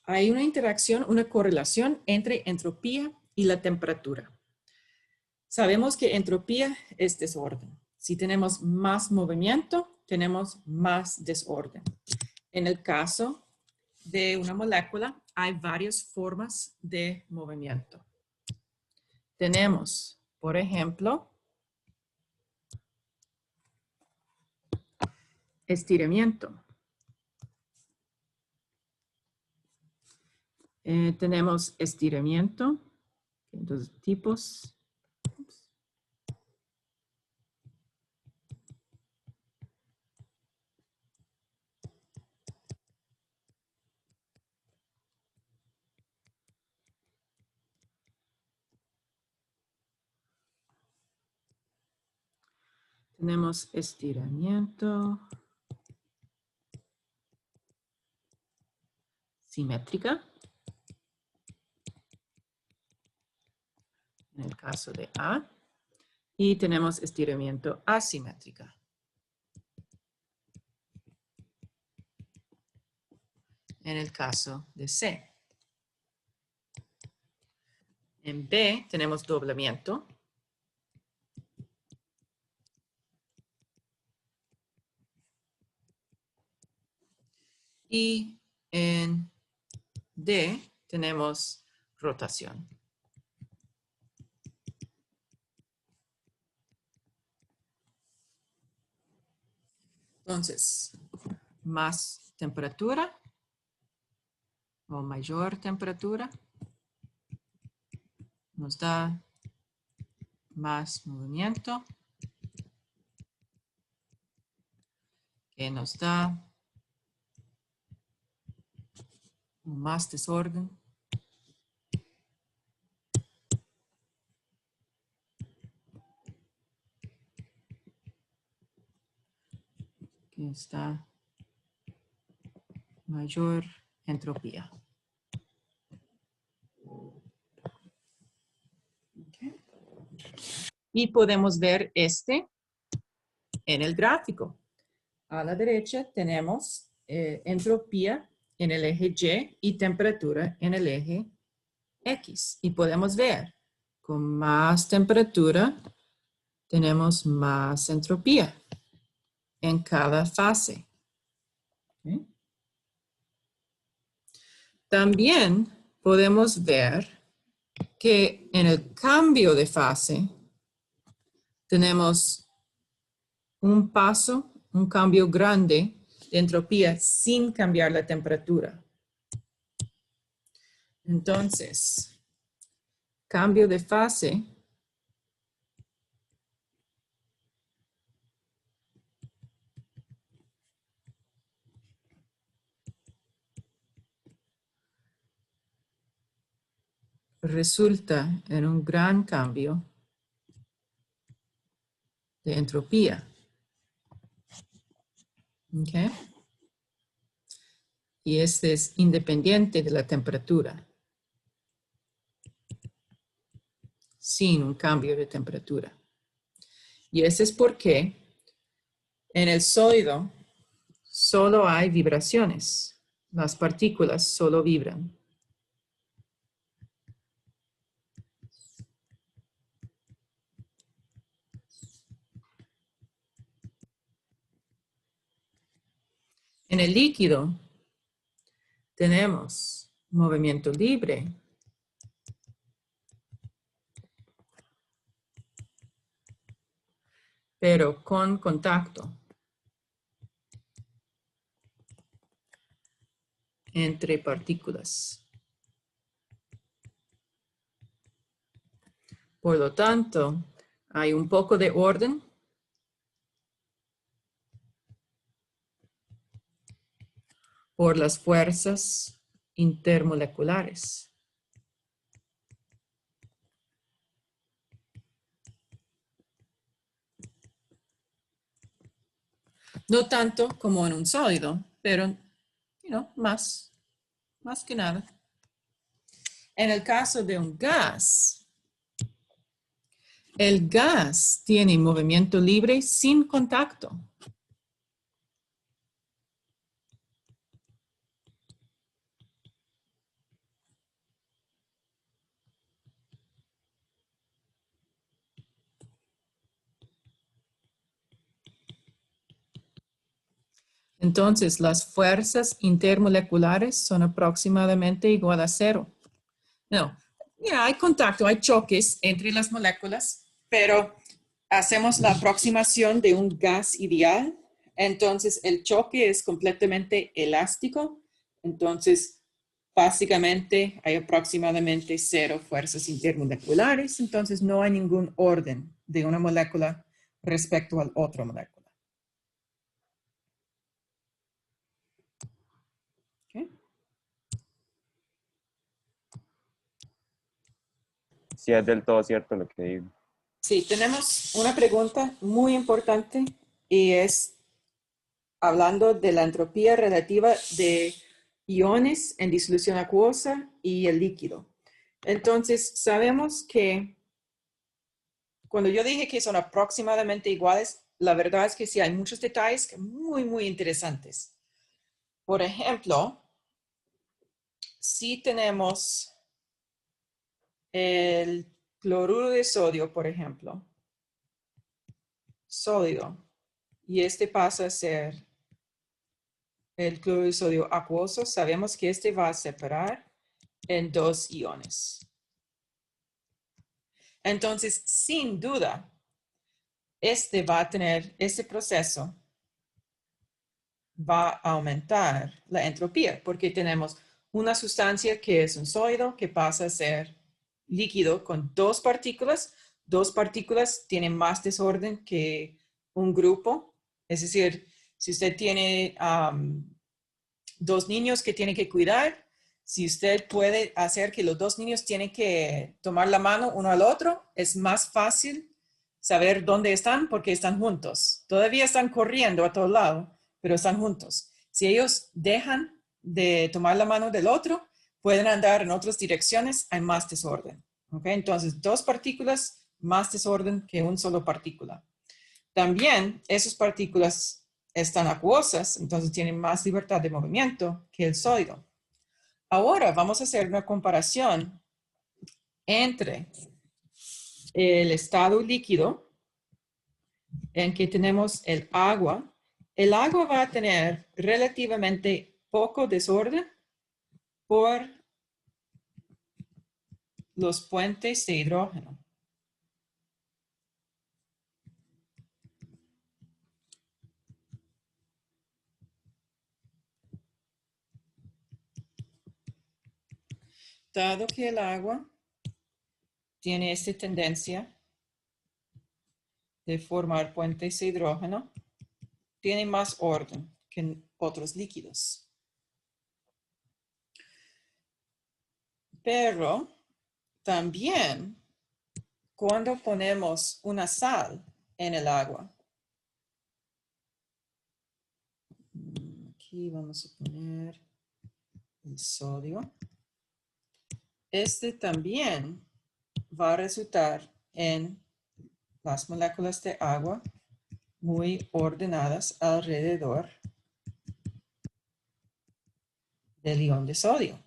hay una interacción, una correlación entre entropía y la temperatura. Sabemos que entropía es desorden. Si tenemos más movimiento, tenemos más desorden. En el caso de una molécula, hay varias formas de movimiento. Tenemos, por ejemplo, estiramiento. Tenemos estiramiento, dos tipos. Tenemos estiramiento simétrica. En el caso de A. Y tenemos estiramiento asimétrica. En el caso de C. En B tenemos doblamiento. Y en D tenemos rotación. Entonces, más temperatura o mayor temperatura nos da más movimiento, que nos da más desorden. Que está mayor entropía. Okay. Y podemos ver este en el gráfico. A la derecha tenemos entropía en el eje Y y temperatura en el eje X. Y podemos ver, con más temperatura tenemos más entropía en cada fase. ¿Okay? También podemos ver que en el cambio de fase tenemos un paso, un cambio grande de entropía sin cambiar la temperatura. Entonces, cambio de fase resulta en un gran cambio de entropía. ¿Okay? Y este es independiente de la temperatura. Sin un cambio de temperatura. Y ese es porque en el sólido solo hay vibraciones. Las partículas solo vibran. En el líquido tenemos movimiento libre. Pero con contacto entre partículas. Por lo tanto, hay un poco de orden por las fuerzas intermoleculares. No tanto como en un sólido, pero más que nada. En el caso de un gas, el gas tiene movimiento libre sin contacto. Entonces, las fuerzas intermoleculares son aproximadamente igual a 0. No, hay contacto, hay choques entre las moléculas, pero hacemos la aproximación de un gas ideal. Entonces, el choque es completamente elástico. Entonces, básicamente hay aproximadamente 0 fuerzas intermoleculares. Entonces, no hay ningún orden de una molécula respecto a la otra molécula. ¿Okay? Sí, es del todo cierto lo que digo. Sí, tenemos una pregunta muy importante y es hablando de la entropía relativa de iones en disolución acuosa y el líquido. Entonces, sabemos que cuando yo dije que son aproximadamente iguales, la verdad es que sí hay muchos detalles que muy interesantes. Por ejemplo, si tenemos el cloruro de sodio, por ejemplo, sólido, y este pasa a ser el cloruro de sodio acuoso, sabemos que este va a separar en 2 iones. Entonces, sin duda, este proceso va a aumentar la entropía porque tenemos una sustancia que es un sólido que pasa a ser líquido con 2 partículas. 2 partículas tienen más desorden que un grupo. Es decir, si usted tiene 2 niños que tiene que cuidar, si usted puede hacer que los 2 niños tienen que tomar la mano uno al otro, es más fácil saber dónde están porque están juntos. Todavía están corriendo a todo lado, pero están juntos. Si ellos dejan de tomar la mano del otro, pueden andar en otras direcciones, hay más desorden. ¿Okay? Entonces, 2 partículas, más desorden que una sola partícula. También esas partículas están acuosas, entonces tienen más libertad de movimiento que el sólido. Ahora vamos a hacer una comparación entre el estado líquido en que tenemos el agua. El agua va a tener relativamente poco desorden por los puentes de hidrógeno. Dado que el agua tiene esta tendencia de formar puentes de hidrógeno, tiene más orden que en otros líquidos. Pero también cuando ponemos una sal en el agua, aquí vamos a poner el sodio, este también va a resultar en las moléculas de agua muy ordenadas alrededor del ion de sodio.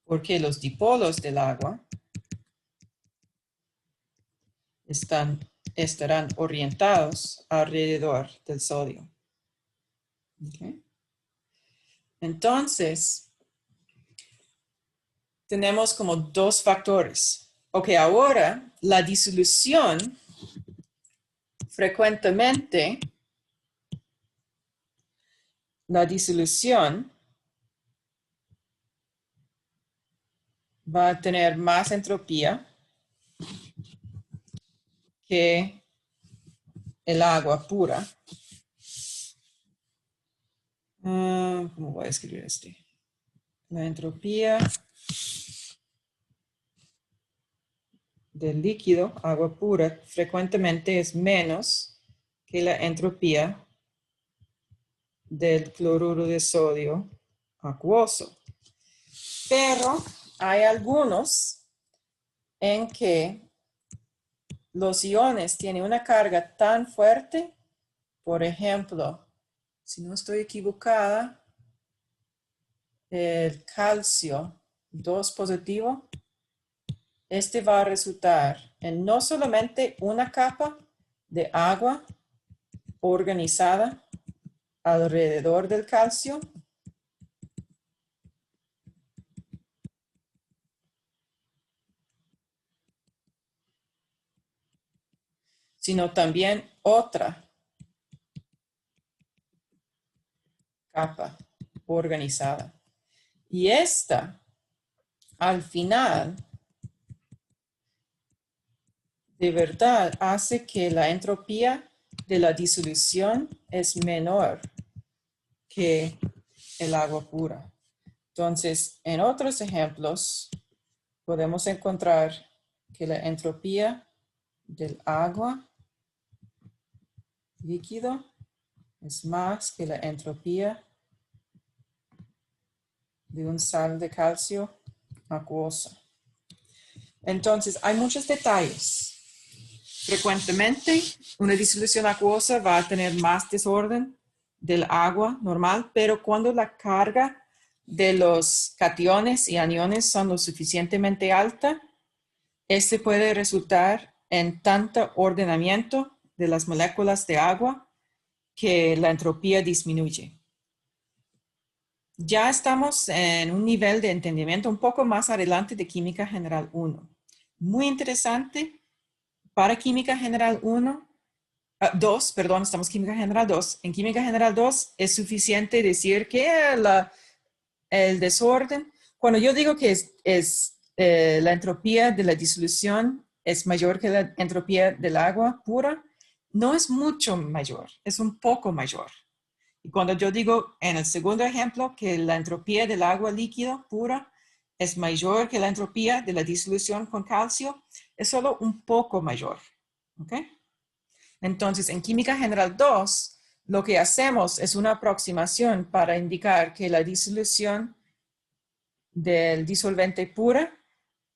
Porque los dipolos del agua estarán orientados alrededor del sodio. Okay. Entonces, tenemos como 2 factores. Ok, ahora la disolución frecuentemente, va a tener más entropía que el agua pura. ¿Cómo voy a escribir este? La entropía del líquido, agua pura, frecuentemente es menos que la entropía del cloruro de sodio acuoso. Pero hay algunos en que los iones tienen una carga tan fuerte, por ejemplo, si no estoy equivocada, el calcio 2 positivo, este va a resultar en no solamente una capa de agua organizada alrededor del calcio, sino también otra capa organizada. Y esta, al final, de verdad hace que la entropía de la disolución es menor que el agua pura. Entonces, en otros ejemplos, podemos encontrar que la entropía del agua líquido es más que la entropía de un sal de calcio acuosa. Entonces, hay muchos detalles. Frecuentemente, una disolución acuosa va a tener más desorden del agua normal, pero cuando la carga de los cationes y aniones son lo suficientemente alta, este puede resultar en tanto ordenamiento de las moléculas de agua que la entropía disminuye. Ya estamos en un nivel de entendimiento un poco más adelante de Química General 1. Muy interesante. Para Química General 2, perdón, estamos en Química General 2. En Química General 2 es suficiente decir que el desorden, cuando yo digo que la entropía de la disolución es mayor que la entropía del agua pura, no es mucho mayor, es un poco mayor. Y cuando yo digo en el segundo ejemplo que la entropía del agua líquido pura es mayor que la entropía de la disolución con calcio, es solo un poco mayor. ¿Ok? Entonces, en Química General 2, lo que hacemos es una aproximación para indicar que la disolución del disolvente pura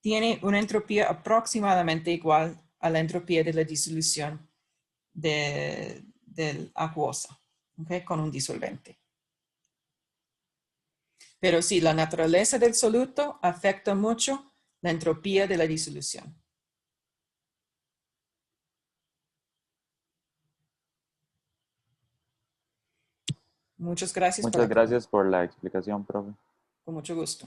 tiene una entropía aproximadamente igual a la entropía de la disolución del acuosa, ¿okay? Con un disolvente. Pero sí, la naturaleza del soluto afecta mucho la entropía de la disolución. Muchas gracias por Muchas la pregunta. gracias por la explicación, profe. Con mucho gusto.